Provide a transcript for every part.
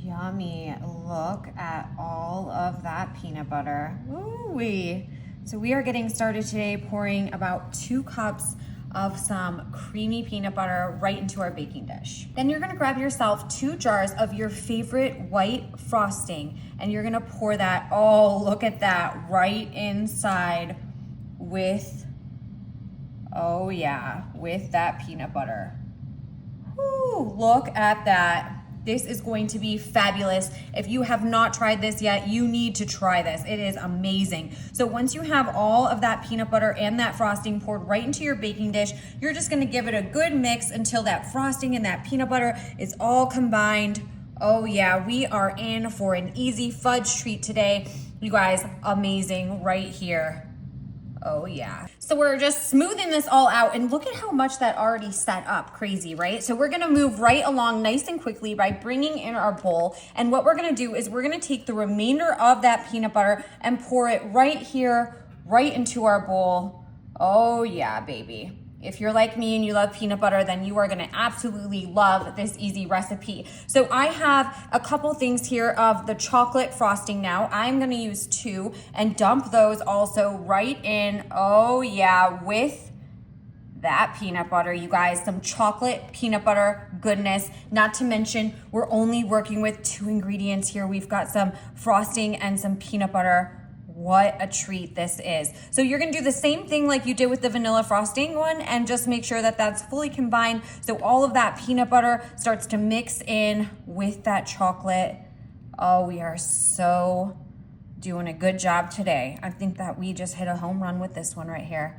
Yummy. Look at all of that peanut butter. Ooh-wee. So we are getting started today pouring about 2 cups of some creamy peanut butter right into our baking dish. Then you're gonna grab yourself 2 jars of your favorite white frosting and you're gonna pour that, oh, look at that, right inside with, oh yeah, with that peanut butter. Woo, look at that. This is going to be fabulous. If you have not tried this yet, you need to try this. It is amazing. So once you have all of that peanut butter and that frosting poured right into your baking dish, you're just gonna give it a good mix until that frosting and that peanut butter is all combined. Oh yeah, we are in for an easy fudge treat today. You guys, amazing right here. Oh yeah. So we're just smoothing this all out and look at how much that already set up. Crazy, right? So we're gonna move right along nice and quickly by bringing in our bowl. And what we're gonna do is we're gonna take the remainder of that peanut butter and pour it right here, right into our bowl. Oh yeah, baby. If you're like me and you love peanut butter, then you are gonna absolutely love this easy recipe. So I have a couple things here of the chocolate frosting now. I'm gonna use 2 and dump those also right in, oh yeah, with that peanut butter, you guys, some chocolate peanut butter goodness. Not to mention, we're only working with 2 ingredients here. We've got some frosting and some peanut butter. What a treat this is. So you're gonna do the same thing like you did with the vanilla frosting one and just make sure that that's fully combined so all of that peanut butter starts to mix in with that chocolate. Oh, we are so doing a good job today. I think that we just hit a home run with this one right here.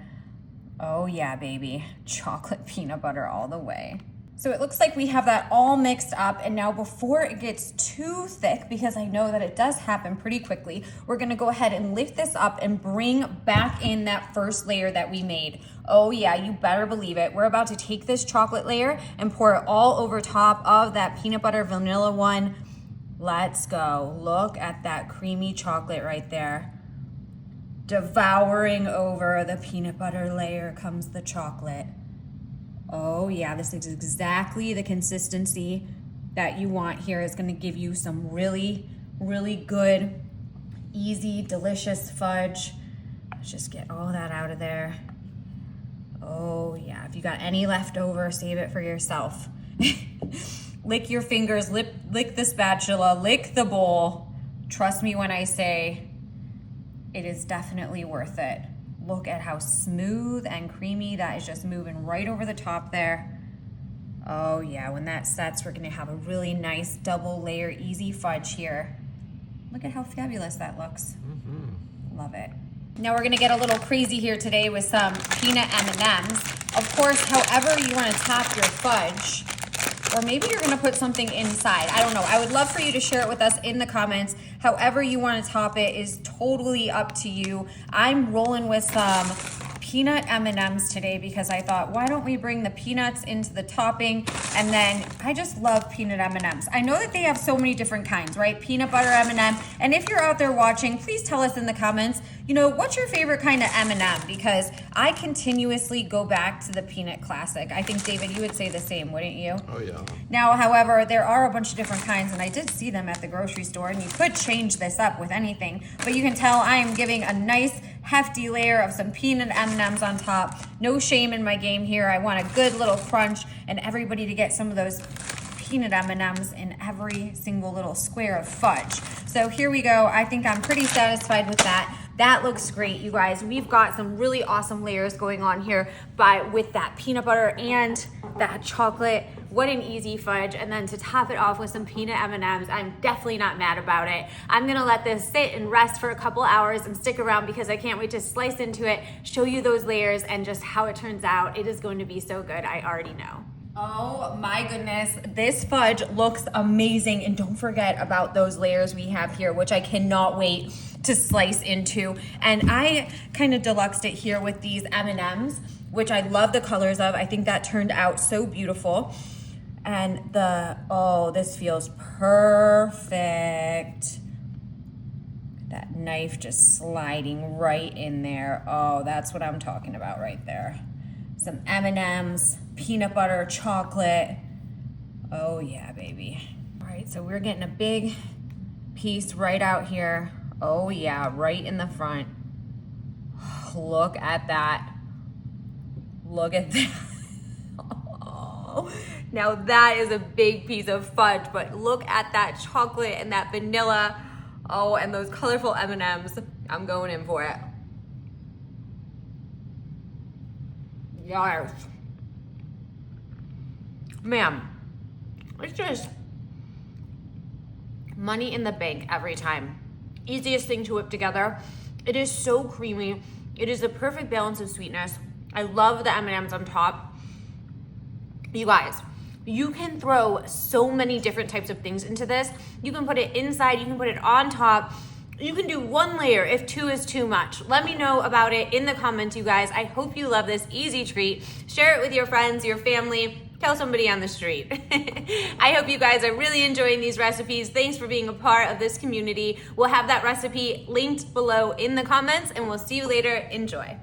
Oh yeah, baby. Chocolate peanut butter all the way. So it looks like we have that all mixed up, and now before it gets too thick, because I know that it does happen pretty quickly, we're gonna go ahead and lift this up and bring back in that first layer that we made. Oh yeah, you better believe it. We're about to take this chocolate layer and pour it all over top of that peanut butter vanilla one. Let's go. Look at that creamy chocolate right there. Devouring over the peanut butter layer comes the chocolate. Oh yeah, this is exactly the consistency that you want here. It's gonna give you some really, really good, easy, delicious fudge. Let's just get all that out of there. Oh yeah, if you got any left over, save it for yourself. Lick your fingers, lick the spatula, lick the bowl. Trust me when I say it is definitely worth it. Look at how smooth and creamy that is, just moving right over the top there. Oh yeah, when that sets, we're gonna have a really nice double layer easy fudge here. Look at how fabulous that looks. Love it. Now we're gonna get a little crazy here today with some peanut M&Ms. Of course, however you wanna top your fudge, or maybe you're gonna put something inside. I don't know. I would love for you to share it with us in the comments. However you wanna top it is totally up to you. I'm rolling with some peanut M&Ms today because I thought, why don't we bring the peanuts into the topping? And then I just love peanut M&Ms. I know that they have so many different kinds, right? Peanut butter M&M. And if you're out there watching, please tell us in the comments, you know, what's your favorite kind of M&M? Because I continuously go back to the peanut classic. I think, David, you would say the same, wouldn't you? Oh yeah. Now, however, there are a bunch of different kinds, and I did see them at the grocery store, and you could change this up with anything, but you can tell I am giving a nice hefty layer of some peanut M&Ms on top. No shame in my game here. I want a good little crunch and everybody to get some of those peanut M&Ms in every single little square of fudge. So here we go. I think I'm pretty satisfied with that. That looks great, you guys. We've got some really awesome layers going on here with that peanut butter and that chocolate. What an easy fudge. And then to top it off with some peanut M&Ms, I'm definitely not mad about it. I'm gonna let this sit and rest for a couple hours and stick around because I can't wait to slice into it, show you those layers and just how it turns out. It is going to be so good, I already know. Oh my goodness, this fudge looks amazing. And don't forget about those layers we have here, which I cannot wait to slice into. And I kind of deluxed it here with these M&Ms, which I love the colors of. I think that turned out so beautiful. And oh, this feels perfect. That knife just sliding right in there. Oh, that's what I'm talking about right there. Some M&Ms, peanut butter, chocolate. Oh yeah, baby. right, so we're getting a big piece right out here. Oh yeah, right in the front. Look at that. Look at that. Oh, now that is a big piece of fudge, but look at that chocolate and that vanilla. Oh, and those colorful M&Ms. I'm going in for it. Yes. Man, it's just money in the bank every time. Easiest thing to whip together. It is so creamy. It is the perfect balance of sweetness. I love the M&Ms on top. You guys, you can throw so many different types of things into this. You can put it inside, you can put it on top. You can do one layer if two is too much. Let me know about it in the comments, you guys. I hope you love this easy treat. Share it with your friends, your family. Tell somebody on the street. I hope you guys are really enjoying these recipes. Thanks for being a part of this community. We'll have that recipe linked below in the comments, and we'll see you later. Enjoy.